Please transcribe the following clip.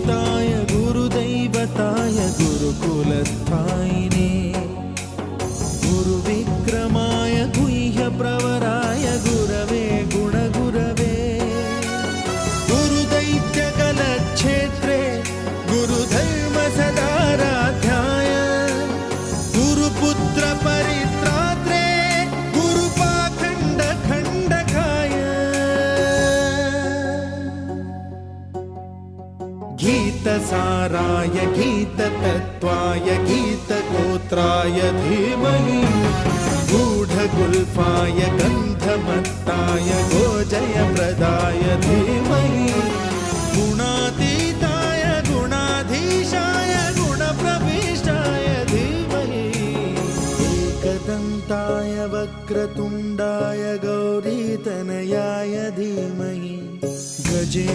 गुरुपूजिताय गुरुदैवताय गुरुकुलस्थायिने गुरुविक्रमाय गुह्यप्रवराय गुरवे गुणगुरवे गुरुदैत्यकलक्षेत्रे गुरुधर्मसदाराध्याय गुरुपुत्रपरित्रात्रे गुरुपाखण्डखण्डकाय गीतसाराय गीततत्त्वाय गीतगोत्राय धीमहि गूढगुल्फाय गन्धमत्ताय गोजयप्रदाय धीमहि गुणातीताय गुणाधीशाय गुणप्रविष्टाय धीमहि एकदन्ताय वक्रतुण्डाय गौरीतनयाय धीमहि गजे